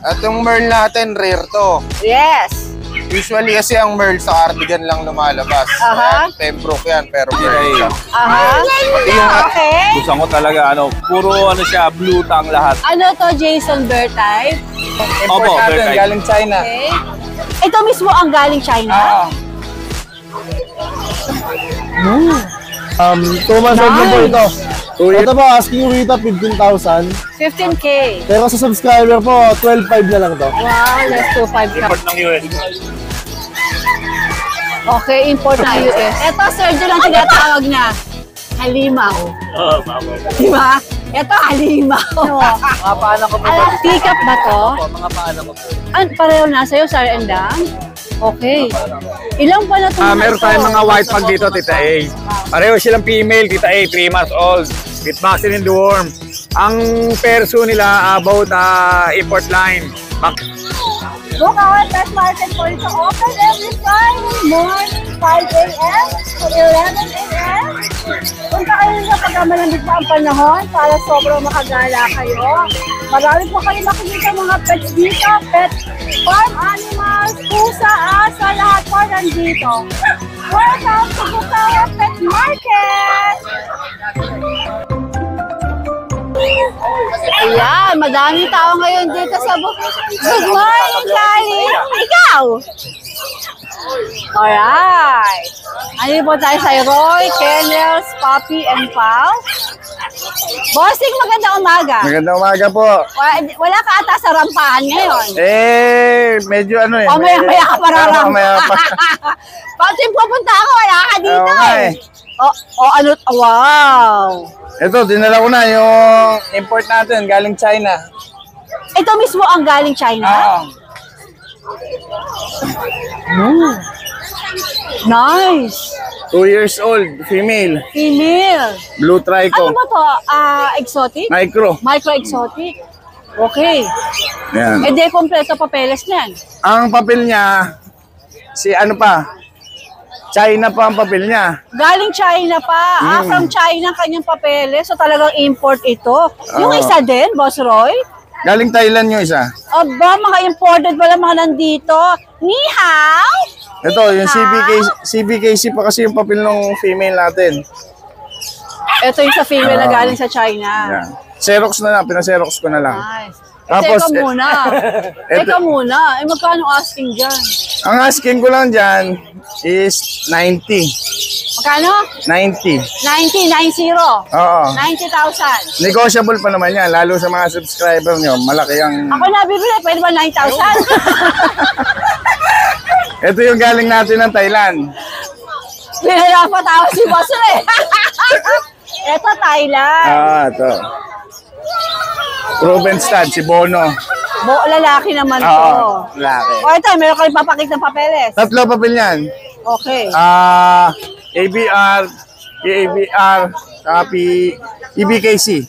At yung Merl natin, rare to. Yes. Usually kasi ang Merl sa cardigan lang lumalabas. Ayan, Pembroke yan, pero Merl siya. Okay. Gusto ko talaga, puro siya, blue tang lahat. Ano to, Jason Bear type? Opo, natin, galing China. Okay. Ito mismo ang galing China? 2 months old na po ito. Ito po, asking rita 15,000. 15K. Pero sa subscriber po, 12,500 na lang to. Wow, let's do 5 ka. Import ng US. Okay, import na US. Ito, Sergio lang tinatawag na halimaw. Oo, mama. Diba? Ito, halimaw. Mga paanak ko po. Pick up ba to? Mga paanak ko po. Pareho na sa'yo, Sir and Dan? Okay. Ilang pa na ito? Meron tayong mga white pag dito, Tita A. Pareho silang female, Tita A, 3 months old. With vaccine in the worm. Ang perso nila about import line. Book our pet market for ito open every Friday morning, 5 a.m. to 11 a.m. Punta kayo na pagka malamig pa ang panahon para sobrang makagala kayo. Marami po kayo makikita mga pets dito, pet farm animals, pusa, asa, lahat po nandito. Welcome to Bukawa Pet Market! Ayan, madaming tao ngayon dito sa Good morning, Charlie! Ikaw! Alright. Ano po tayo sa Roy, Kennels, Puppy, and Pal? Bossing, magandang umaga. Magandang umaga po. Wala ka ata sa rampahan ngayon. Medyo O, maya ka pararampa. Maya pa. Pati pupunta ako, wala ka dito Okay. Wow! Ito, dinala ko na yung import natin, galing China. Ito mismo ang galing China? Nice! 2 years old, female. Female. Blue trico. Ano ba to? Exotic? Micro. Micro-exotic? Okay. Yan. E de, kompleto papeles na yan. Ang papel niya, China pa ang papel niya. Galing China pa. From China ang kanyang papeles. So talagang import ito. Yung isa din, Boss Roy? Galing Thailand yung isa. Aba, mga imported pala mga nandito. Ni hao? Ito, yung CBKC pa kasi yung papel ng female natin. Ito yung sa female na galing sa China. Yan. Xerox na lang, pinaserox ko na lang. Nice. Tapos, Teka muna. Teka muna. Magkano asking dyan? Ang asking ko lang dyan is 90. Magkano? 90. 90. Oo. 90,000. Negotiable pa naman yan, lalo sa mga subscriber nyo. Malaki ang... Ako nabibili, pwede ba 9,000? Ito yung galing natin ng Thailand. Pinahirapan tao si Boss Ray. Ito, Thailand. Ito. Proven stud, si Bono. Lalaki naman to. Oo, lalaki. O ito, meron kayo papakit ng papeles. 3 papel yan. Okay. ABR, copy, EBKC.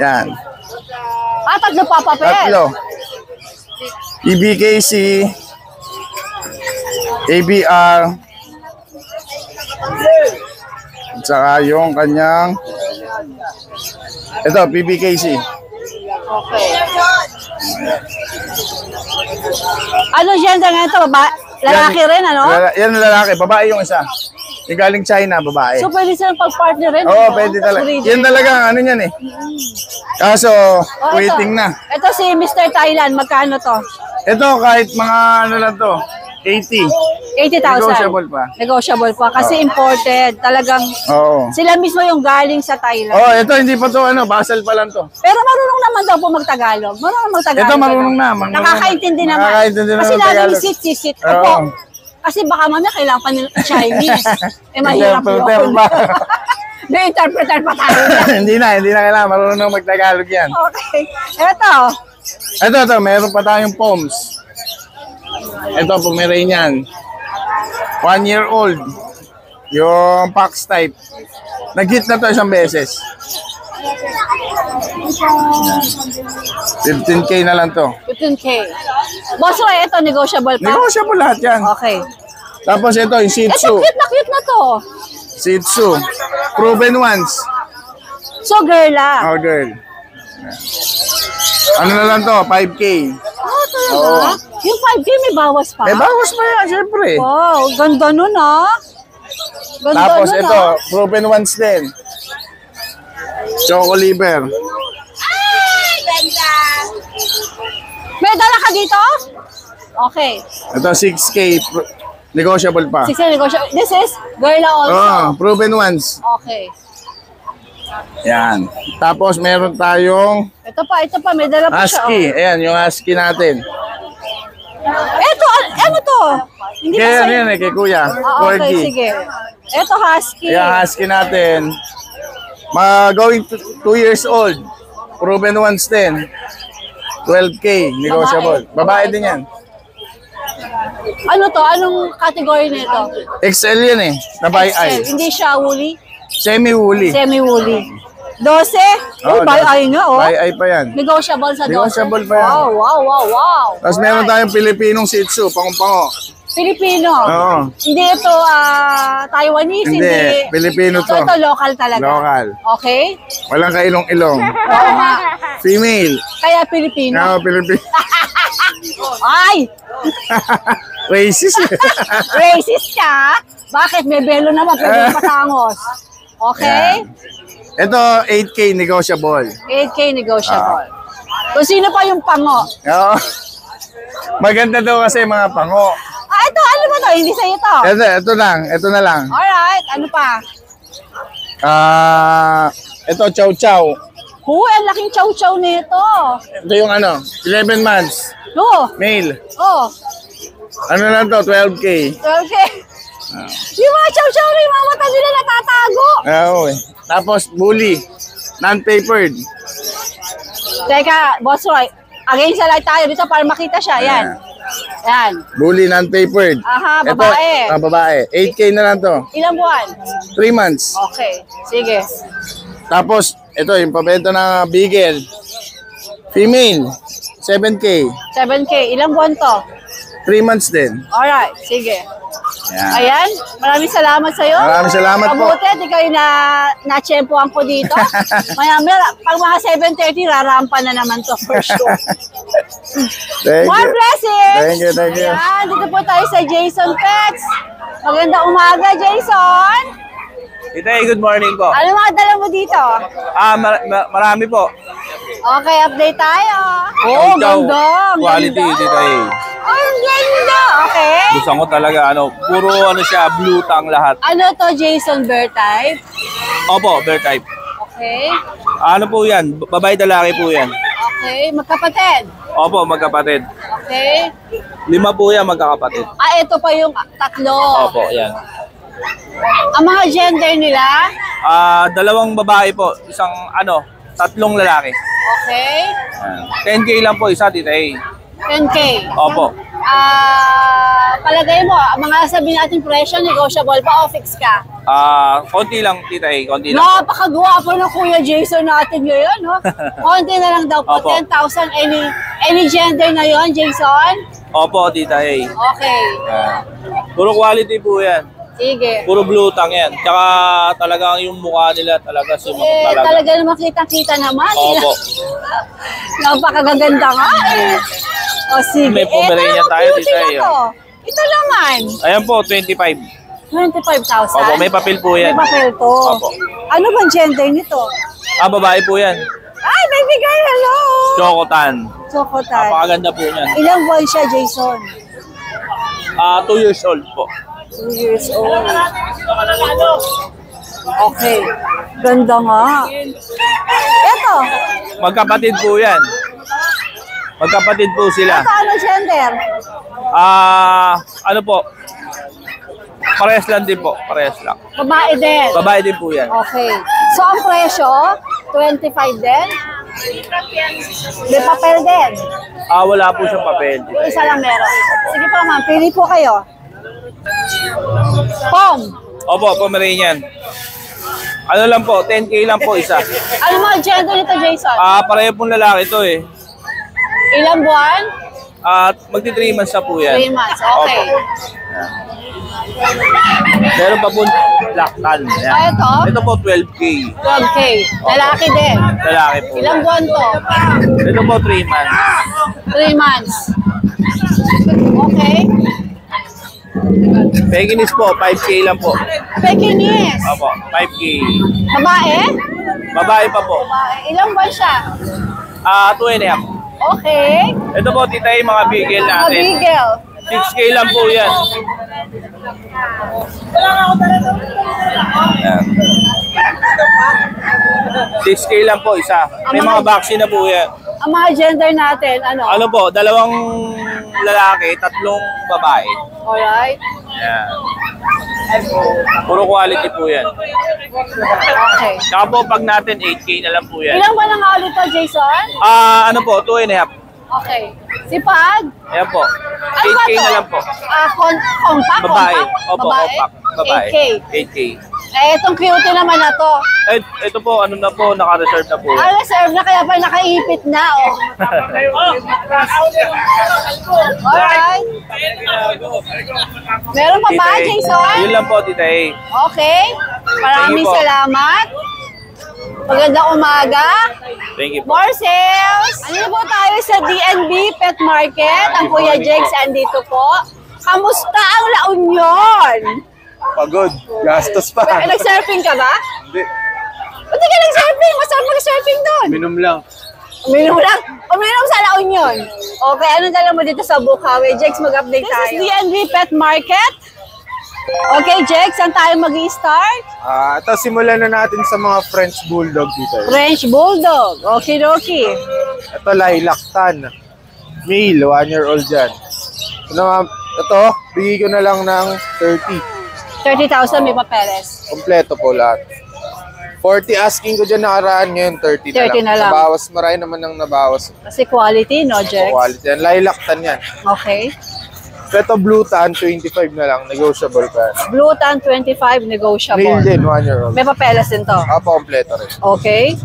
Yan. 3 papapel. 3. EBKC, ABR, at saka yung kanyang, ito, PBKC. Okay. Ano gender nga ito? Lalaki rin, ano? Yan lalaki, babae yung isa. Yung galing China, babae. So pwede silang pag-partner rin? Oo, pwede talaga. Yan talaga, ano yan eh. Kaso, waiting na. Ito si Mr. Thailand, magkano to? Ito, kahit mga ano lang to, 80. 80,000. Negotiable pa. Negotiable pa. Kasi imported. Talagang Oo. sila mismo yung galing sa Thailand. Oh, ito hindi pa to, basal pa lang to. Pero marunong naman daw po magtagalog. Marunong magtagalog. Ito marunong na. Nakakaintindi naman. Nakakaintindi naman Kasi Tagalog. laging sit. Opo. Kasi baka mamaya kailangan pa nila Chinese. Mahirap Interpreter yun. ba? May interpreter pa tayo. hindi na kailangan. Marunong magtagalog yan. Okay. Ito. Meron pa tayong Poms. Ito, Pomeranian. 1 year old. Yung Pax type. Nag-hit na to isang beses. 15K na lang to. 15K. Boss Roy, ito negotiable pa? Negotiable lahat yan. Okay. Tapos ito, yung Shih Ito, Tzu. cute na to. Shih Tzu. Proven ones. So, girl lang. Oh, girl. Ano na lang to? 5K. Oh, talaga? Yung 5K may bawas pa? Eh, bawas pa yan, syempre. Wow, ganda nun ah. Ganda Tapos nun, ito, ah. proven ones din. Choco liver. May dala ka dito? Okay. Ito 6K. Negotiable pa. 6 negosyo. This is Gorilla also. Oh, proven ones. Okay. Yan. Tapos meron tayong Ito pa. May dala pa siya. husky. Ayan, yung husky natin. Ito, ano to? Hindi Kaya kasi... yan eh, kay kuya. Ah, okay, Corgi. sige. Ito, husky. Ayan, husky natin. Going 2 years old. Proven ones din. 12K, negotiable. Babae din yan. Ano to? Anong category nito? XL yan eh, na by XL. eye. Hindi siya woolly? Semi-woolly. Semi-woolly. 12? Oh, by eye nga, oh. By eye pa yan. Negotiable sa 12? Negotiable pa yan. Wow. Tapos meron tayong Pilipinong Shih Tzu, pangong-pango. Filipino. Oo. Hindi ito Taiwanese, Hindi, Pilipino to. Ito local talaga. Local. Okay? Walang kailong-ilong. Oo nga. Female. Kaya Pilipino. No, Pilipino. Ay! Racist. Racist ka? Bakit? May belo naman, pwede patangos. Okay? Ito, 8K negotiable. 8K negotiable. Kung sino pa yung pango? Oo. Maganda daw kasi mga pango. Ito, ano ba to? Hindi sa'yo to. Ito na lang. Alright, ano pa? Ito, chow chow. Ang laking chow-chow nito. Ito yung 11 months. No. Male. Oh, Ano lang to, 12K. okay. Yung mga chow-chow na yung mga mata nila natatago. Oo eh. Tapos, bully. Non-papered. Teka, Boss Roy, against the light tayo dito para makita siya. Yan. Yan. Bully, non-papered. Aha, babae. Ito, babae. 8K na lang to. Ilang buwan? 3 months. Okay, sige. Tapos, ito, yung pabenta na Beagle. Female. 7K. 7K. Ilang buwan to? 3 months din. Alright, sige. Yan. Ayan, maraming salamat sa'yo. Maraming salamat po. Mabuti, di kayo na-tsempohan ko dito. Maya, pag mga 7:30, rarampa na naman to for sure. Thank More you. blessings! Thank you. Ayan, dito po tayo sa Jason Pets. Magandang umaga, Jason. Itay, good morning po. Ano mga dala mo dito? Marami po. Okay, update tayo. Chow chow. Ganda. Ang Quality, ganda. Titay. Ang ganda. Okay. Gusto ko talaga, puro siya, blue tang lahat. Ano to, Jason Bear type? Opo, bear type. Okay. Ano po yan? Babae lalaki po yan. Okay, magkapatid. Opo, magkapatid. Okay. 5 po yan, magkakapatid. Ito pa yung tatlo. Opo, yan. Ang mga gender nila? 2 babae po, 3 lalaki. Okay. Yan. 10K lang po isa, Titay. 10K. Opo. Palagay mo, mga sabihin natin presyo, negotiable pa o fix ka? Konti lang, Titay, konti lang. Napakagwapo ng Kuya Jason natin ngayon, no? Konti na lang daw po, Opo. 10,000. Any gender na yon, Jason? Opo, Titay. Okay. Puro quality po yan. Sige. Puro blue tang yan. Tsaka talagang yung mukha nila talaga sumunod talaga. Talaga naman kita-kita naman. Opo. Napakaganda nga eh. O sige. May Pomeranian tayo, cutie Tita, na eh. to. Ito naman. Ayan po, 25. 25,000. Opo, may papel po yan. May papel to. Opo. Ano bang gender nito? Babae po yan. Ay, baby girl, hello! Chocotan. Chocotan. Napakaganda po niyan. Ilang buwan siya, Jason? 2 years old po. 2 years old. Okay. Ganda nga. Ito. Magkapatid po yan. Magkapatid po sila. Ito, ano gender? Ano po? Parehas lang din po. Parehas lang. Babae din. Babae din po yan. Okay. So, ang presyo, 25 din? May papel din. Wala po siyang papel. Yung isa lang meron. Sige po, ma'am. Pili po kayo. Pom. Opo, Pomeranian. Ano lang po, 10K lang po isa. Ano mga gender nito, Jason? Pareho pong lalaki to eh. Ilang buwan? Magti 3 months na po yan. 3 months. Okay. Opo. Meron pa po black tan. Ayan. Ah, ito? Ito po 12K. 12K. Lalaki din. Lalaki po. Ilang buwan to? Ito po 3 months. 3 months. Okay. Pekinese po, 5K lang po. Pekingese. Opo, 5K. Babae? Babae pa po. Babae. Ilang buwan siya? 2.5. Okay. Ito po, tita, yung mga bigel Mga natin. beagle. 6K lang po yan. Ayan. 6K lang po isa. May mga vaccine na po yan. Ang mga gender natin, ano? Ano po, 2 lalaki, 3 babae. Alright. Ayan. Puro quality po yan. Okay. Saka po, pag natin 8K na lang po yan. Ilang buwan na nga ulit to, Jason? Ano po, 2.5. Okay. Si Pag? Ayan po. Ano ba 8K to? na lang po. Compact? Babae. Compact? Opo, Babae? compact. Babae. 8K. 8K. Eh, itong cutie naman na to. Ito po, ano na po, naka-reserve na po. Ah, reserve na kaya pa nakaipit na, oh. Alright. Meron pa ba, Tita, Jason? Yun lang po, tita. Okay. Maraming Thank you po. salamat. Magandang umaga. Thank you po. More sales! Ano po tayo sa DNB Pet Market? Ang Kuya Jex andito po. Kamusta ang La Union? Pagod. Gastos pa. Nag-surfing ka ba? Hindi. Ba't di ka nag-surfing? Masarap mag-surfing doon. Minom lang. Uminom lang. Uminom sa La Union. Okay, anong dala mo dito sa Bukawi? Jex, mag-update tayo. This is DNB Pet Market. Okay, Jex, saan tayo mag-i-start? Ito, simulan na natin sa mga French Bulldog dito. French Bulldog. Okidoki. Ito, lilac tan. Male, 1-year-old dyan. Ito, bigay ko na lang ng 30. 30,000 may papeles. Kompleto po lahat. 40 asking ko dyan nakaraan, ngayon 30 na 30 lang. na lang. Nabawas, marami naman ng nabawas. Kasi quality, no, Jex? Quality yan. Lilac tan yan. Okay. So ito, blue tan, 25 na lang. Negotiable pa yan. Blue tan 25 negotiable. Male din, 1-year-old. May papeles din to. Kompleto rin. Okay.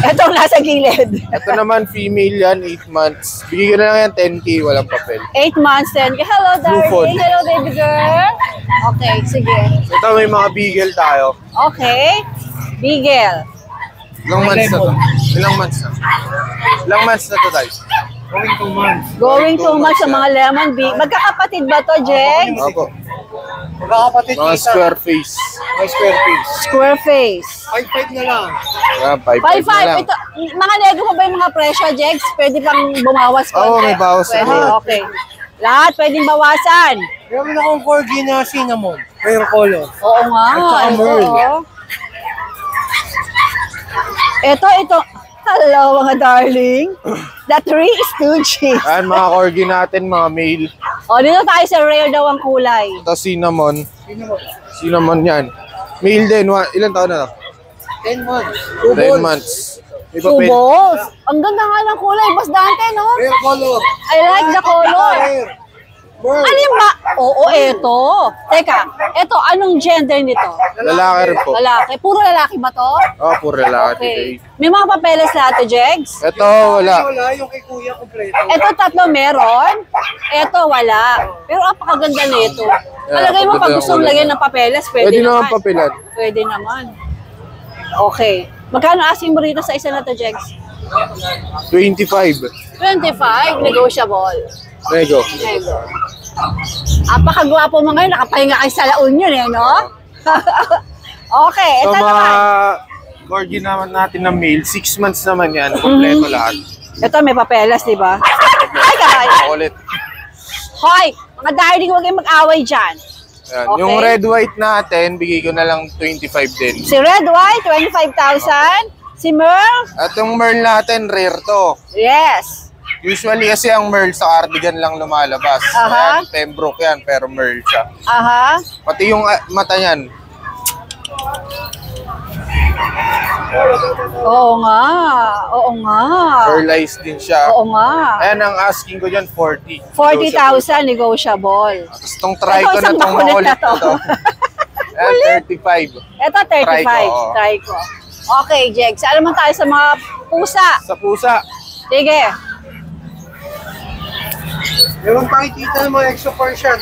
Etong nasa gilid. Ito naman, female yan, 8 months. Bigay ko na lang yan 10K, walang papel. 8 months din. Hello, phone. darling. Hello, baby girl. Okay, sige. Ito, may mga beagle tayo. Okay. Beagle. Ilang months na to? Ilang months na? Ilang months na to, tayo? Going 2 months sa mga lemon bee. Magkakapatid ba to, Jex? Opo. Mga square face. Square face. 5-5 na lang. 5-5. Ito, mga nego pa ba yung mga presyo, Jex? Pwede pang bumawas konti? Oo, may bawas Pwede, na. okay. Lahat pwedeng bawasan. Meron akong corgi na cinnamon. Mayroon color. Oo nga. At saka Ito, Merl. oh. Ito. Hello, mga darling. The Three Stooges. Ayan, mga corgi natin, mga male. O, dito tayo sa rare daw ang kulay. Ito, cinnamon. Cinnamon yan. Male din. Ilan taon na to? 10 months. 10 months. May Two papel. balls. Ang ganda nga ng kulay, Boss Dante, no? Rare color. I like the color. Rare. Merl. Ano yung ba? Oo, eto. Teka, eto, anong gender nito? Lalaki rin po. Lalaki. Puro lalaki ba to? Puro lalaki Okay. today. May mga papeles lahat to, Jegs? Ito, wala. Wala, yung kay kuya kompleto. Eto, 3 meron. Eto, wala. Pero apakaganda nito. Palagay mo, paganda pag yung gusto mong kulay. lagyan ng papeles, pwede Pwede naman. naman papilan. Pwede naman. Okay. Magkano asking mo rito sa isa na to, Jegs? 25. 25, negotiable. Nego. Nego. Apakagwapo mo ngayon, nakapahinga kayo sa La Union eh, no? Okay, So, ito mga naman. corgi naman natin na male, 6 months naman yan. Kompleto lahat. Ito may papelas, di ba? Ay, karay! Ulit. Hoy, mga darling, huwag kayong mag-away dyan. Yan. Okay. Yung red white natin, bigay ko na lang 25 din. Si Red White, 25,000. Si Merl, At yung merl natin, rare to. yes. Usually kasi ang merl sa cardigan lang lumalabas. Aha. Ayan, Pembroke yan, pero merl siya. Aha. Pati yung mata niyan, Oo nga. Oo nga. pearl eyes din siya. Oo nga. Ayan, ang asking ko dyan, 40. 40,000 negotiable. Tapos itong try ko na isang itong makulit makulit na to. na to. Ayan, 35. Ito, 35. Try ko, oo. Try ko. Okay, Jegs. Alam mo tayo sa mga pusa. Sa pusa, Sige. Meron pakikita ng mga extra Persian.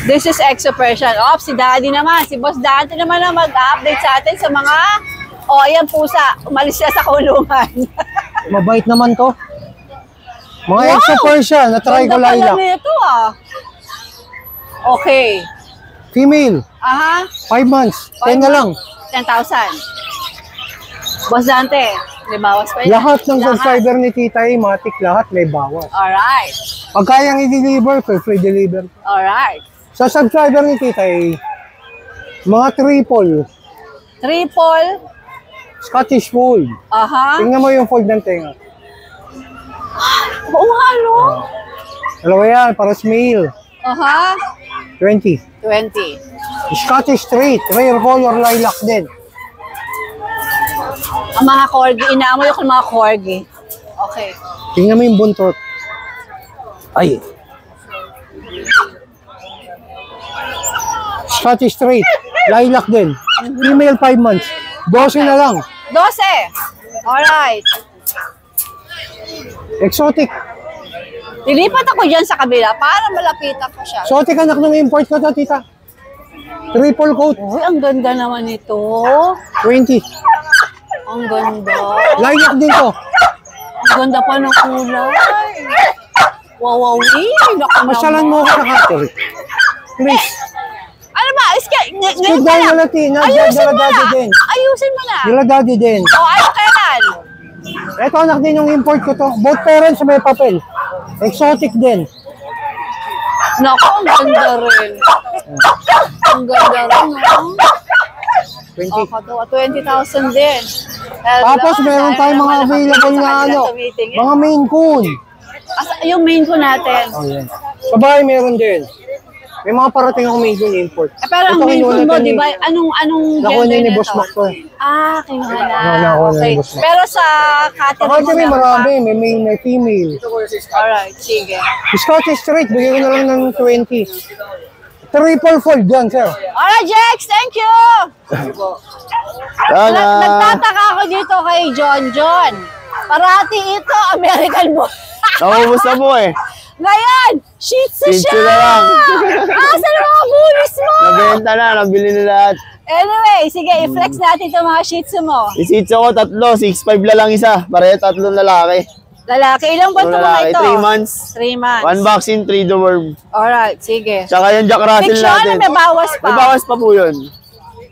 This is Exo Persian. Si Daddy naman. Si Boss Dante naman na mag-update sa atin sa mga... ayan pusa. Umalis siya sa kulungan. Mabait naman to. Mga Exo Persian, na-try ko Ganda pala lilac. nito Okay. Female, Aha. 5 months, 10 na lang. 10,000. Boss Dante, may bawas pa yun. Lahat ng subscriber ni Tita Matic, lahat may bawas. Alright. Pag kayang i-deliver, free deliver. Alright. Sa subscriber ni Tita, mga triple, Scottish fold. Aha. Tingnan mo yung fold ng tenga. Oo nga, no? Dalawa yan, paras male. Aha. 20. 20. Scottish straight, rare color lilac din. Ang mga corgi, inaamoy ko ng mga corgi. Okay. Tingnan mo yung buntot. Ay. Scottish straight, lilac din. Female 5 months. 12 na lang. 12. Alright. Exotic. Lilipat ako dyan sa kabila para malapitan ko siya. Exotic anak ng import ko to, Tita. Triple coat, Uy, ang ganda naman nito. 20. Ang ganda. Lilac din to. Ang ganda pa ng kulay. Wow. Masyalan mo ako sa factory. Please. Ano ba? Ngayon Good ka day, lang. Malatina. Ayusin mo Daddy na. din. Ayusin mo na. Dila daddy din. Ano kailan? Ito anak din yung import ko to. Both parents may papel. Exotic din. Naku, ang ganda rin. Ang ganda rin, no? 20. 20,000 din. Tapos meron tayong mga available na ano, mga main coon. Yung main ko natin. Oh, yan. Sa bahay meron din. May mga parating akong main coon import. Pero ang Ito, main kinuha ko mo, natin di ni- ba? Anong Nakuha gender niya ni nito? Boss Mac to. Kinuha na. Nakuha na ni Okay. Boss Mac. Pero sa catering Ako mo may meron marami. May male, may female. Alright, sige. Scottish straight, bigyan ko na lang ng 20. Triple fold dyan, sir. Alright, Jex, thank you! Nagtataka ako dito kay John. Parati ito, American Bull. Naubos na po eh. Ngayon, Shih Tzu Shih Tzu siya! na lang. Asan ang mga bullies mo? Nabenta na, nabili na lahat. Anyway, sige, i-flex natin itong mga Shih Tzu mo. Isitso ko 3, 6'5 na lang isa. Pareho 3 lalaki. Lalaki, ilang buwan ito mga ito? 3 months. 3 months. 1 vaccine, 3 deworm. Alright, sige. Tsaka yung Jack Russell Make sure natin. na may bawas pa. May bawas pa po yun.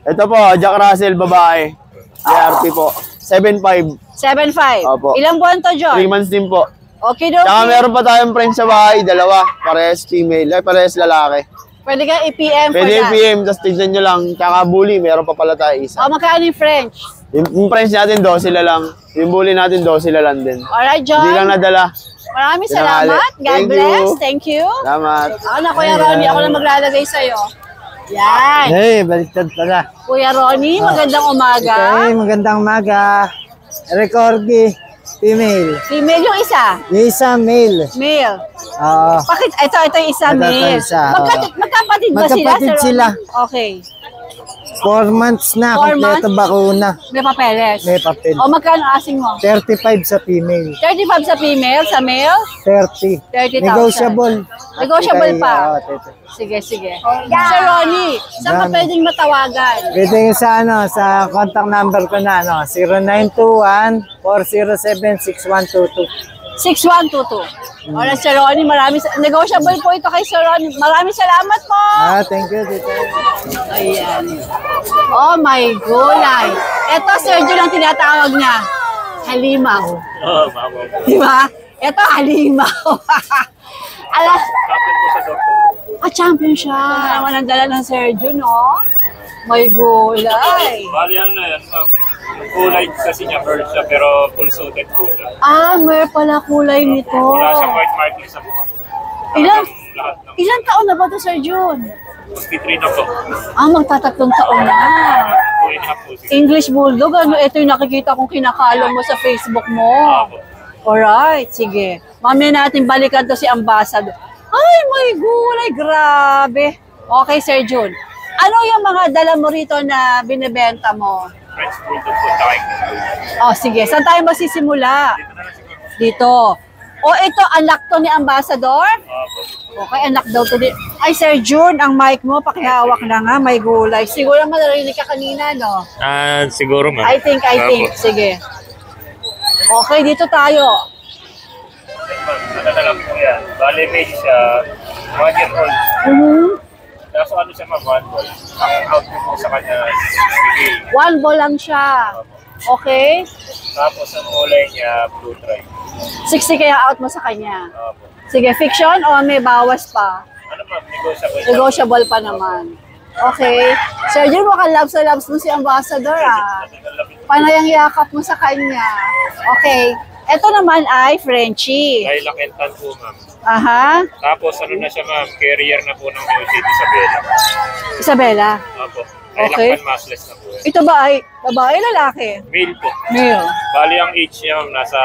Ito po, Jack Russell, babae. ARP po. 7'5". 7.5. Opo. Ilang buwan to, John? 3 months din po. Okay, Tsaka meron pa tayong friends sa bahay, 2. Parehas female, ay parehas lalaki. Pwede ka i-PM for Pwede that. PM, tapos tignan nyo lang. Tsaka bully, meron pa pala tayo isa. Magkano yung French? Yung friends natin, 12 lang. Yung bully natin, 12 lang din. Alright, John. Hindi lang nadala. Maraming Tinanghali. salamat. God Thank bless. you. Thank you. Salamat. Ako na, Kuya Ronnie. Ako na maglalagay sa'yo. Yan. Hey, baliktad pala. Kuya Ronnie, magandang umaga. Hey, magandang umaga. Recordi, female. Female yung isa. Yung isa, male. Male. Oo. Bakit? Ito yung isa, Ito, male. isa, Magkapatid ba sila? Magkapatid Sir sila. Ronnie? Okay. 4 months na, 4 kompleto months? bakuna. May papeles. May papel. O, magkano asing mo? 35 sa female. 35 sa female, sa male? 30. 30,000. Negotiable. Negotiable pa. Oo, tete. Sige. Sir Ronnie, saan ka Yan. pwedeng matawagan? Pwede yung sa sa contact number ko na, 0921-407-6122. 6122. Alright, Sir Ronnie, negotiable po ito kay Sir Ronnie. Maraming salamat po. Thank you, tito. Ayan. Oh my gulay. Ito, Sergio lang tinatawag niya. Halimaw. Di ba? Ito, halimaw. Champion siya. Naman ang dala ng Sergio, no? May gulay. Bali ano na yan, ma'am. Yung kulay kasi niya bird siya, pero full suited po siya. May pala kulay nito. Wala siyang white marking sa buka. Lahat ng Ilan taon na ba ito, Sir Jun? 53 na po. Magtatatlong taon na. 2.5 po siya. English Bulldog, ito yung nakikita kong kinakalo mo sa Facebook mo. Alright, sige. Mamaya natin balikan to si Ambassador. Ay, may gulay, grabe. Okay, Sir Jun. Ano yung mga dala mo rito na binibenta mo? French Bulldog po, tsaka English Bulldog. Sige. Saan tayo masisimula? Dito. Ito, anak to ni Ambassador? Okay, anak daw to din. Ay, Sir June, ang mic mo, pakihawak na nga, may gulay. Siguro naman narinig ka kanina, no? Siguro ma'am. I think. Sige. Okay, dito tayo. Ano na lang po yan. Bale, may siya 1 year old. Kaso ano siya ma'am, 1 ball. Ang output po sa kanya, 60K. 1 ball lang siya. Okay? Tapos ang kulay niya, blue stripe. 60 kaya out mo sa kanya. Opo. Sige, fiction o may bawas pa? Ano ma'am, negotiable. Negotiable pa naman. Okay. Sir Jun, mukhang loves mo si Ambassador, ah. Panay ang yakap mo sa kanya. Okay. Ito naman ay Frenchie. Lilac and tan po ma'am. Aha. Tapos ano na siya ma'am, carrier na po ng New City Isabela. Isabela. Opo. Lilac Okay. and massless na po. Ito ba ay babae o lalaki? Male po. Male. Bali ang age niya ma'am, nasa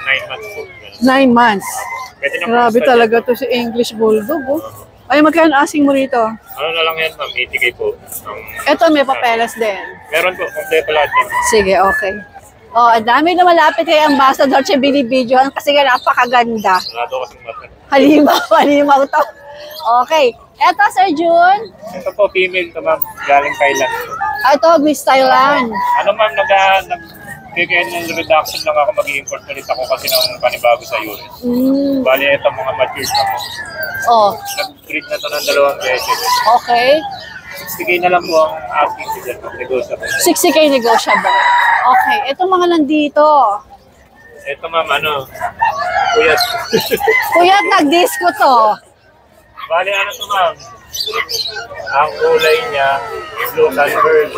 9 months po. 9 months. Pwede na Grabe po talaga to si English Bulldog, oh. Ay, magkano asking mo rito? Ano na lang yan ma'am, 80K po. Ito may papeles din. Meron po, kompleto lahat yan. Sige, okay. Oh, ang dami na malapit kay Ambassador siya binibidyohan kasi nga napakaganda. Wala daw kasing mata. Halimaw to. Okay. Eto, Sir June. Ito po, female to ma'am, galing Thailand. Ito, Miss Thailand. Ano ma'am, nag-kikain reduction lang ako, mag-i-import ulit ako kasi ng panibago sa US. Bali, ito mga matured na po. Oh, Nag-breed na to ng 2 beses. okay. 60K na lang po ang asking si Jen, negotiable. 60K negotiable. Okay. Ito mga nandito. Ito ma'am, ano, kuyat. Kuya, nag-disco to. Bali, ano to ma'am? Ang kulay niya, blue sunbird.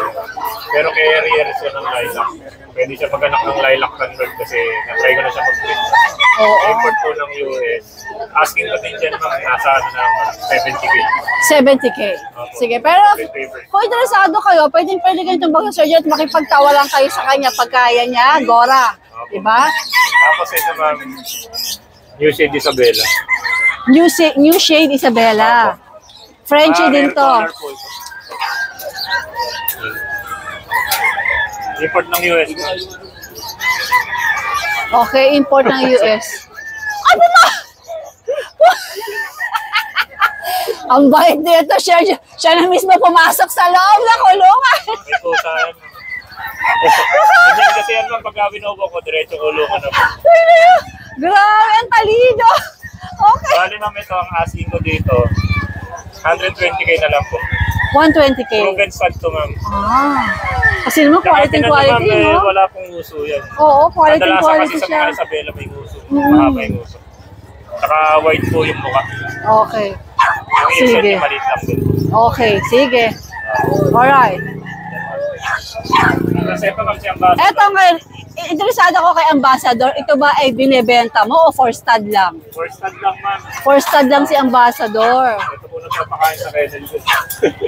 Pero carrier siya ng lilac. Pwede siya maganak ng lilac sunbird kasi na-try ko na siya mag-breed. Oo. Import po ng US. Asking ko din dyan ma'am, nasa ano na 70K. 70K. Sige, pero kung interesado kayo, pwede kayo tumbang sa Sir June at makipagtawa lang kayo sa kanya pag kaya niya. Gora. Diba? Tapos ito ma'am, New Shade Isabela. New Shade Isabela. Frenchie din to. Import ng US. Okay, import ng US. Ano ba? Ang bait dito, siya na mismo pumasok sa loob na kulungan. May kusahan. Ganyan kasi yan ma'am, pagka binubo ko, diretso kulungan na po. Grabe, ang talino. Okay. Bali ma'am, ito ang asking ko dito. 120K na lang po. 120K. Proven stud to ma'am. Kasi naman quality, Ma'am, no? wala pong uso yan. Oo, quality Kadalasan kasi sa siya. mga Isabela may uso. Mahaba yung uso. Saka white po yung mukha. Okay. Yung earshot Sige. niya maliit lang din. Okay, sige. Alright. Kasi ito ma'am si Ambassador. Eto ngayon, interesado ko kay Ambassador. Ito ba ay binebenta mo o for stud lang? For stud lang ma'am. For stud lang si Ambassador. Ito po nagpapakain sa Kennel Food.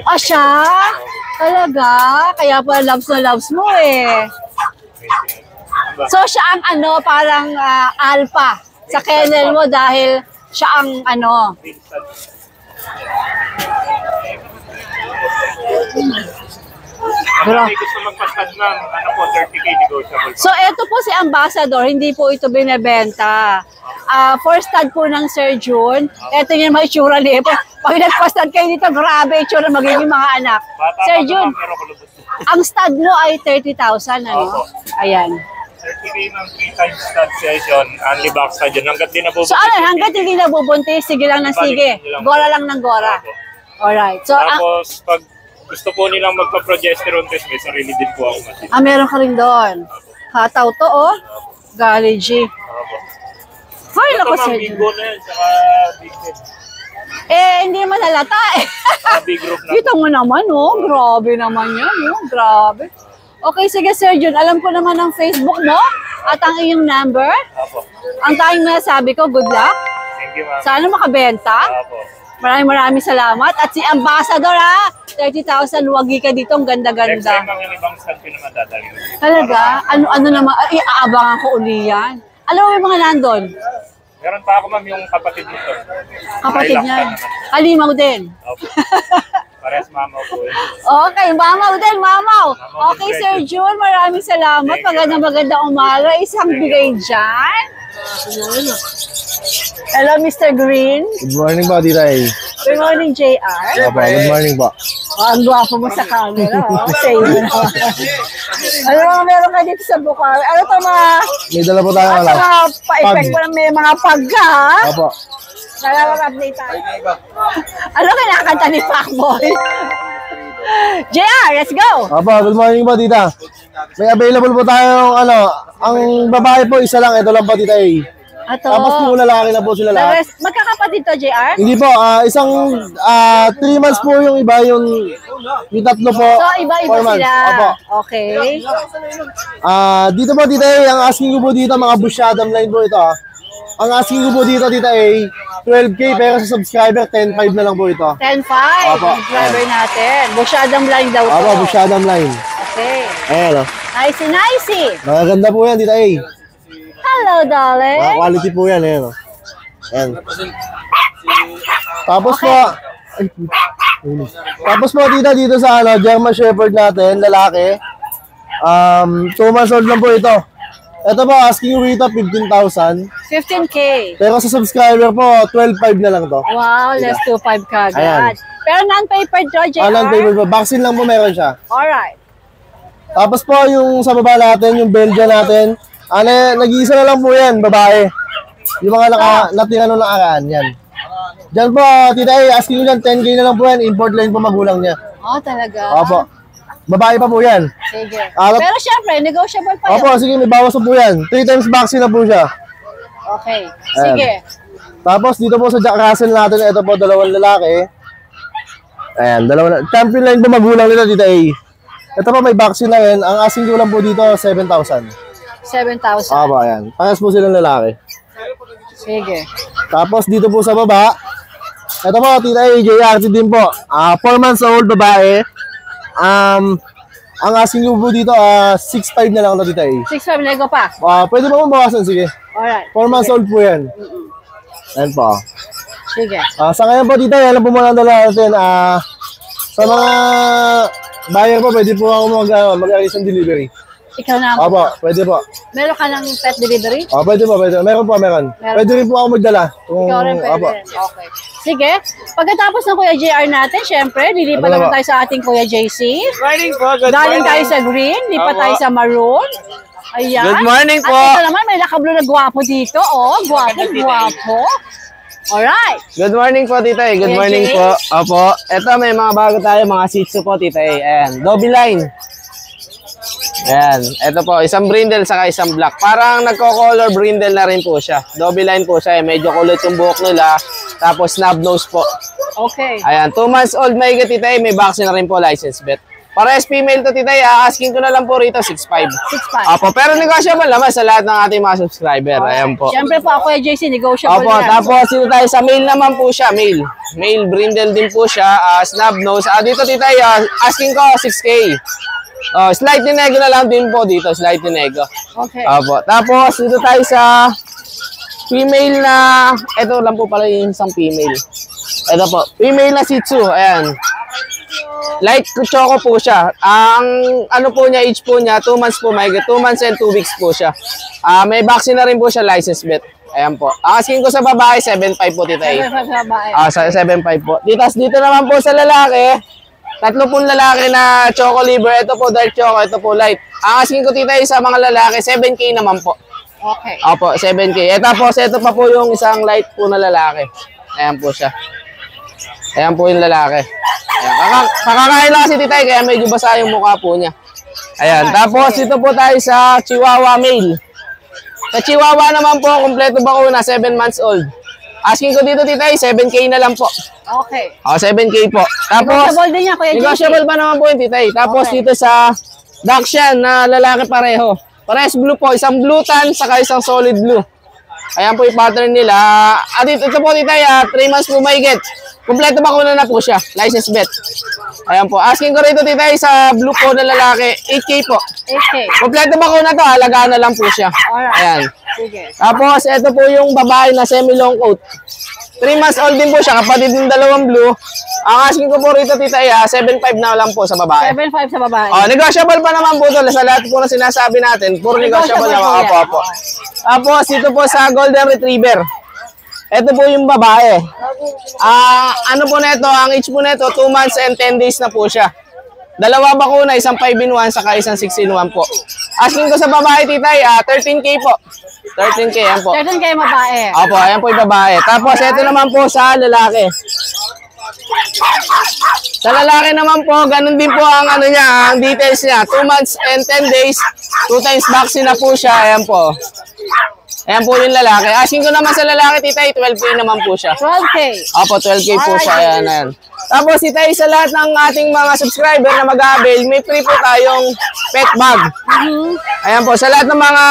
Ah, siya? Talaga? Kaya pa loves mo eh. So siya ang ano, parang alpha sa kennel mo dahil siya ang ano. Ang may gusto magpa-stud ma'am, ano po, 30K negotiable. So ito po si Ambassador, hindi po ito binebenta. For stud po ng Sir June. Ito yung mga itsura niya. Pag nagpa-stud kayo dito, grabe itsura magiging mga anak. Bata Sir pa June, ma'am, pero kulubot. ang stud mo ay 30,000, ano? Opo. Ayan. 30K ma'am, 3 times stud session, only box stud yun. Hanggat di nabubuntis. So ano, hanggat hindi nabubuntis, sige lang ng sige. Gora lang ng gora. Opo. Alright. So, Tapos, pag gusto po nilang magpa-progesterone test, may sarili din po ako machine. meron ka rin doon. Hataw to, oh. Galegy. Opo. Ay, Ito naku, ma'am, Sir big June. bone na yan, saka big head. Hindi naman halata eh. Saka big group na. Kita mo naman, oh. Grabe naman yan, oh. Grabe. Okay, sige, Sir June. Alam ko naman ang Facebook mo at ang iyong number. Opo. Ang tayong nasabi ko, good luck. Thank you ma'am. Sana makabenta. Opo. Maraming salamat. At si Ambassador, ha? 30,000, wagi ka dito. Ang Next time ganda-ganda. ma'am, yung ibang stud ko naman dadali. Talaga? Ano naman? Ay, aabangan ko uli yan. Alam mo yung mga nandun? Meron pa ako ma'am yung kapatid nito. Kapatid Lilac niya. stud naman. Halimaw din. Opo. Parehas mamaw po eh. Okay, mamaw din, mamaw. Okay, Sir June, maraming salamat. Maganda umaga. Isang bigay dyan. Hello, Mr. Green. Good morning, Buddy Ray. Good morning, JR. Opo, good morning po. Oh, ang gwapo mo sa camera. Oh. Say mo naman. Ano mga meron ka dito sa Bukawi? Ano to mga... May dala po tayo Ano alam. mga pa-effect mo na may mga pagka, ha? Opo. Nalawag-update tayo. Ano kinakanta ni Pacboy? JR, let's go! Opo, good morning po, tita. May available po tayong ang babae po, isa lang. Ito lang po, tita A. Ato. Tapos po lalaki na po sila lahat. Magkakapatid to, JR? Hindi po, isang 3 months po yung iba, yung tatlo po. So, iba-iba 4 months. sila. Opo. Okay. Dito po, tita A, ang asking ko po dito, mga Bushadam line po ito. Ang asking ko po dito, tita A, 12K, pero sa subscriber, 10.5 na lang po ito. 10.5. Opo. Subscriber natin. Bushadam line daw to. Opo, Bushadam line. Okay. Ayan, Nicey. Magaganda po yan, tita A. Hello, darling. Mga quality po yan, ayan. Ayan. Tapos po, tita, dito sa German Shepherd natin, lalaki. 2 months old lang po ito. Ito po, asking rate 15,000. 15K. Pero sa subscriber po, 12.5 na lang to. Wow, let's do 5 Ayan. kagad. Pero non-papered to, JR? Non-paper po. Vaccine lang po meron siya. Alright. Tapos po, yung sa baba natin, yung Belgian natin, nag-iisa na lang po yan, babae. Yung mga natira nung nakaraan, yan. Diyan po, tita A, asking nyo dyan, 10K na lang po yan, import line po magulang niya. Oh, talaga? Opo. Babae pa po yan. Sige. Alap- Pero syempre, negotiable pa yun. Opo, sige, may bawas na po yan. 3 times vaccine na po siya. Okay. Sige. Tapos dito po sa Jack Russell natin, ito po, 2 lalaki. Ayan, 2 champion line po magulang nila, tita A. Ito po, may vaccine na yan. Ang asking ko lang po dito, 7,000. 7,000. Opo, ayan. Parehas po silang lalaki. Sige. Tapos dito po sa baba, ito po, tita A, JRT din po. 4 months old, babae. Ang asking ko po dito, 6.5 na lang ito, tita A. 6.5 nego pa. Pwede ba mabawasan? Sige. Alright. 4 months old po yan. Ayan po. Sige. Sa ngayon po, tita, yan lang po muna ang dala natin. Sa mga buyer po, pwede po ako mag-arrange ng delivery. Ikaw na. Opo, pwede po. Meron ka ng pet delivery? Pwede po, pwede. Meron. Meron. Pwede rin po ako magdala. Ikaw rin pwede. Opo. Okay. Sige. Pagkatapos ng Kuya JR natin, syempre, lilipat Ano naman ba? tayo sa ating Kuya JC. Morning po, good Galing tayo morning. sa green, lipat Opo. tayo sa maroon. Ayan. Good morning po. At ito naman, may nakablo na gwapo dito. Oh, gwapo. Alright. Good morning po, Tita E. Good Kuya morning Jay. po. Opo. Ito, may mga bago tayo, mga Shih Tzu po, Tita E. Ayan, double line. Ayan, ito po, isang brindle saka isang black. Parang nagko-color brindle na rin po siya. Double line po siya, medyo kulot yung buhok nila. Tapos snub nose po. Okay. Ayan, 2 months old may Tita E. May vaccine na rin po, license vet. Parehas female to, Tita E. Asking ko na lang po rito, 6'5". 6'5". Opo, pero negotiable naman sa lahat ng ating mga subscriber. Ayan po. Siyempre po, ako Kuya JC, negotiable Opo, yan. tapos dito tayo sa male naman po siya, male. Male brindle din po siya, snub nose. Dito tita, asking ko 6K. Slightly nego na lang din po dito, slightly nego. Okay. Opo, tapos dito tayo sa female na, ito lang po pala yung isang female. Ito po, female na Shih Tzu, ayan. Light choco po siya. Ang ano po niya, age po niya, 2 months po, may 2 months and 2 weeks po siya. May vaccine na rin po siya, license vet. Ayan po. Asking ko sa babae, 7'5 po, tita E. 7'5 sa babae. 7'5 po. Dito naman po sa lalaki, 3 pong lalaki na choco liver. Ito po dark choco, ito po light. Ang asking ko, tita E, sa mga lalaki, 7K naman po. Okay. Opo, 7K. Tapos ito pa po yung isang light po na lalaki. Ayan po siya. Ayan po yung lalaki. Ayan. Kakakain lang kasi tita E, kaya medyo basa yung mukha po niya. Ayan. Tapos dito po tayo sa Chihuahua male. Sa Chihuahua naman po, kompleto bakuna, 7 months old. Asking ko dito tita E, 7K na lang po. Okay. 7K po. Tapos, Negotiable din yan, Kuya JC. negotiable pa naman po yung tita E. Tapos Okay. dito sa Dachshund na lalaki pareho. Parehas blue po, isang blue tan, saka isang solid blue. Ayan po yung pattern nila. Ito po tita E, 3 months po mahigit. Kompleto bakuna na po siya, license vet. Ayan po. Asking ko rito tita E, sa blue po na lalaki, 8K po. Okay. Kompleto bakuna to, halagaan na lang po siya. Alright. Ayan. Sige. Tapos, ito po yung babae na semi-long coat. 3 months old din po siya, kapatid ng dalawang blue. Ang asking ko po rito, tita E, 7'5 na lang po sa babae. 7'5 sa babae. Negotiable pa naman po to sa lahat po na sinasabi natin. Puro negotiable Negotiable naman. po yan. Tapos, dito po sa Golden Retriever. Ito po yung babae. Ano po neto, ang age po neto, 2 months and 10 days na po siya. Dalawa bakuna, isang 5-in-1, saka isang 6-in-1 po. Asking ko sa babae, titay, 13K po. 13K, yan po. 13 kayo babae. Opo, ayan po yung babae. Tapos, ito naman po sa lalaki. Sa lalaki naman po, ganun din po ang ano niya, ang details niya. 2 months and 10 days, 2 times vaccine na po siya. Ayan po. Ayan po yung lalaki. Asking ko naman sa lalaki, titay, 12K naman po siya. 12K. Opo, 12K po siya. Ayan, ayan. Tapos, titay, sa lahat ng ating mga subscriber na mag-avail, may free po tayong pet bag. Ayan po, sa lahat ng mga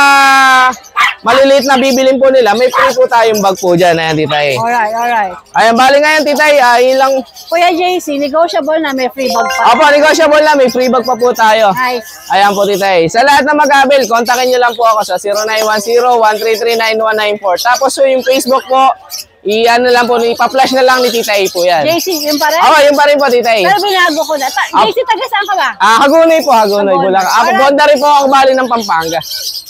maliliit na bibilin po nila, may free po tayong bag po dyan. Ayan, titay. Alright. Ayan, bali ngayon, titay, ilang... Kuya JC, negotiable na may free bag pa. Opo, negotiable na. May free bag pa po tayo. Nice. Ayan po, titay. Sa lahat na mag-avail, kontakin nyo lang po ako sa 0910-133-9194. Tapos po yung Facebook po, i-ano lang po, ipa-flash na lang ni Tita A po yan. JC, yung pa rin? Oo, yung pa rin po, Tita A. Pero binago ko na. JC, taga saan ka ba? Hagunay po, Hagunay. Bulacan. Ako, bonda rin po ako bali ng Pampanga.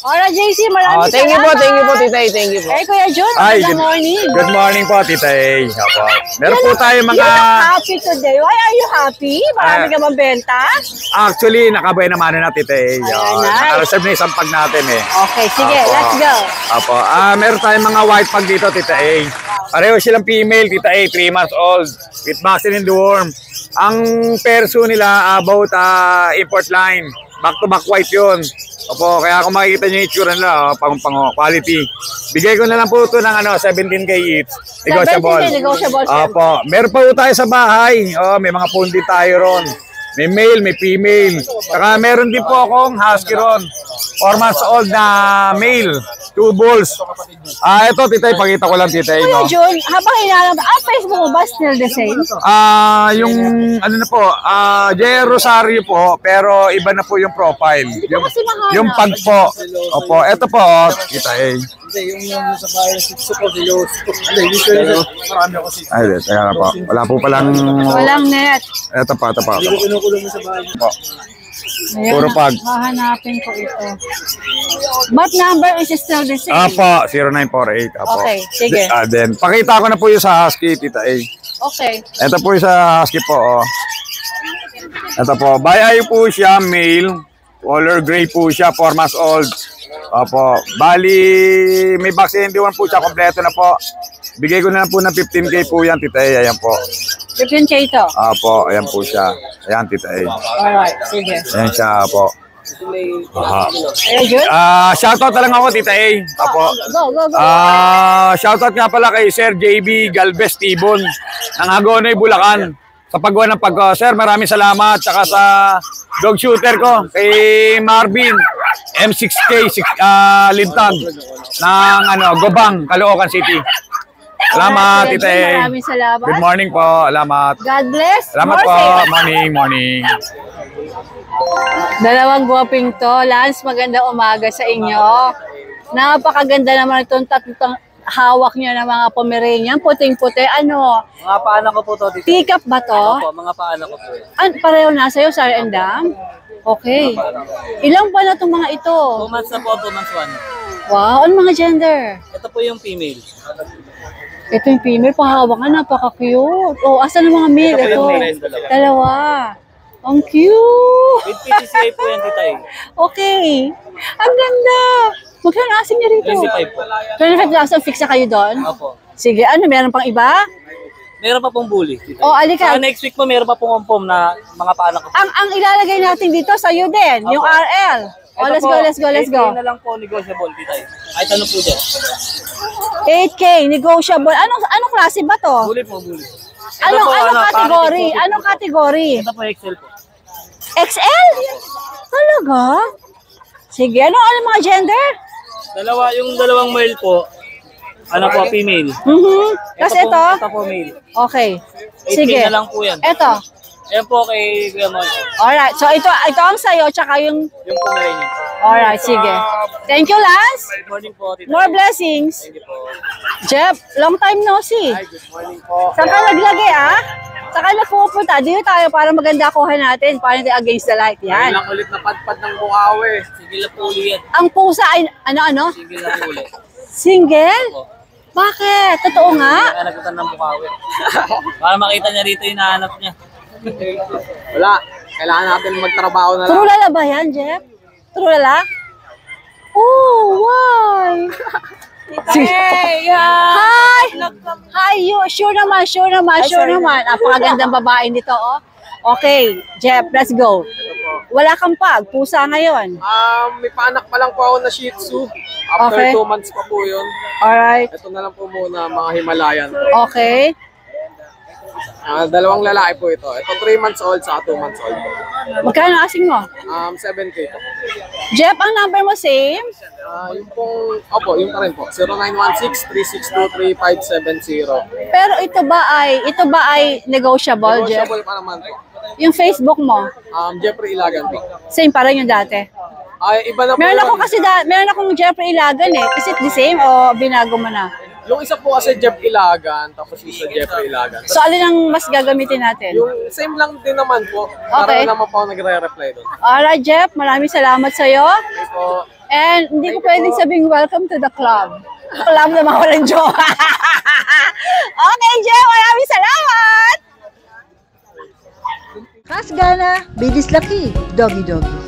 Alright, JC, maraming Thank you po, salamat. thank you po, Tita A. Thank you po. Eh, Kuya Jun, good morning. Good morning po, Tita A. Opo. Meron po tayo You mga... look happy today. Why are you happy? Marami ka bang benta? Actually, nakabay naman na, Tita A. Ayan na. Naka-reserve na isang pag natin eh. Okay, sige, Opo. let's go. Opo. Meron tayong mga white pag dito, Tita A. Pareho silang female, Tita A, 3 months old, with vaccine and deworm. Ang perso nila about import line. Back-to-back white yun. Opo, kaya kung makikita nyo yung itsura nila, pang quality. Bigay ko na lang po ito ng 17K each. Negotiable. 17K negotiable, Opo. Meron pa po tayo sa bahay. May mga pundi tayo ron. May male, may female. Saka meron din po akong husky ron. 4 months old na male. 2 bulls. Ito, titay, pakita ko lang, titay. Kuya No? Jun, habang hinalang, Facebook mo ba still the same? Yung, ano na po, J. Rosario po, pero iba na po yung profile. ko kasi mahanap. Yung pag po. Opo, ito po, titay. Ay, teka na po. Wala po palang... Walang net. Ito pa, ito pa. Po. Ayan, Puro pag. hahanapin ko ito. But number is still the same. Apo, 0948. Apo. Okay, sige. Then, pakita ko na po yung sa husky, tita A. Okay. Ito po yung sa husky po, oh. Ito po, bayay po siya, male. Color gray po siya, 4 months old. Opo, bali, may vaccine din po siya, kompleto na po. Bigay ko na lang po ng 15K po yan, tita A. Ayan po. 15K ito. Apo, ayan po siya. Ayan, tita A. Alright, sige. Ayan siya, po. Aha. Kuya Jun? Shoutout na lang ako, tita A. Apo. Go. Shoutout nga pala kay Sir JB Galvez Tibon ng Hagonoy, Bulacan. Sa paggawa ng Sir, maraming salamat. Tsaka sa dog shooter ko, kay Marvin M6K Lintag ng Gobang, Caloocan City. Salamat, Kuya tita Jun, A. maraming salamat. Good morning po. Salamat. God bless. Salamat More po. safe. Morning. Dalawang guwaping to. Lance, magandang umaga sa inyo. Napakaganda naman itong tatlong hawak niyo ng mga Pomeranian. Puting-puti. Ano? Mga paanak ko po to. Dito. Pick up ba to? Opo, mga paanak ko po. Pareho na sa'yo, Sir and Dam? Okay. Ilang ba na itong mga ito? 2 months na po, 2 months 1. Wow, ano mga gender? Ito po yung female. Ito yung female, pahawakan, napaka-cute. Oh, asan ang mga male? Ito po Ito, yung male, dalawa. dalawa. Ang cute! With PTCI po yan, tita. Okay. Ang ganda! Magkano asin niya rito? 25 po. 25,000, fix na kayo doon? Opo. Sige, meron pang iba? Meron pa pong bully. Tita. O, alika. Sa next week po, meron pa pong ompom na mga paanak ko po. Ang ilalagay natin dito sa'yo din, yung RL. Oh, Ito let's po, go. 8K na lang po negotiable, tita. Kahit ano po dyan. 8K, negotiable. Anong klase ba to? Bully po, bully. Anong parang category? ito po. Anong category? Ito po, XL po. XL? Talaga? Sige, ano mga gender? Yung dalawang male po, female. Tapos ito? Ito po male. Okay. 8K Sige. na lang po yan. Ito. Ayan po kay Kuya Mon. Alright. So ito ang sayo, tsaka yung... Yung Pomeranian. Alright, sige. Thank you, Lance. Good morning po, tita. More blessings. Thank you po. Jeff, long time no see. Good morning po. Saan ka naglagay, Saan ka nagpupunta? Dito tayo para maganda kuha natin. Paano tayo against the light? Yan. Ilang ulit na padpad ng bukawe. Sige na po ulit yan. Ang pusa ay, ano? Sige na po ulit. Single? Bakit? Totoo nga? Kaya nagpunta ng Bukawi. Para makita niya rito yung hinahanap niya. Wala. Kailangan natin magtrabaho na lang. Trulala ba yan, Jeff? Trulala? Oh, why? Hey, hi! Hi, you. Sure naman. Napakagandang babae nito, oh. Okay, Jeff, let's go. Wala kang pag, pusa ngayon. May paanak pa lang po ako na Shih Tzu. After Okay. 2 months pa po yun. Alright, Ito na lang po muna, mga Himalayan. okay. Dalawang lalaki po ito. Ito 3 months old sa 2 months old po. Magkano asing mo? 7K po. Jeff, ang number mo same? Yung pong, yung pa rin po. 0916-362-3570. Pero ito ba ay negotiable, Jeff? Negotiable pa naman po. Yung Facebook mo, Jeffrey Ilagan po. same pa rin yung dati. Iba na po Meron yun. ako kasi meron akong Jeffrey Ilagan eh. Is it the same o binago mo na? Yung isa po kasi Jeff Ilagan, tapos isa Jeffrey Ilagan. So alin ang mas gagamitin natin? Yung same lang din naman po. Okay. Para naman po ako nagre-reply doon. Alright, Jeff, maraming salamat sa'yo. So, And hindi ko pwedeng sabing welcome to the club. Club na mga walang jowa. Okay, Jeff, maraming salamat! Kasgana, bilis laki, doggy doggy.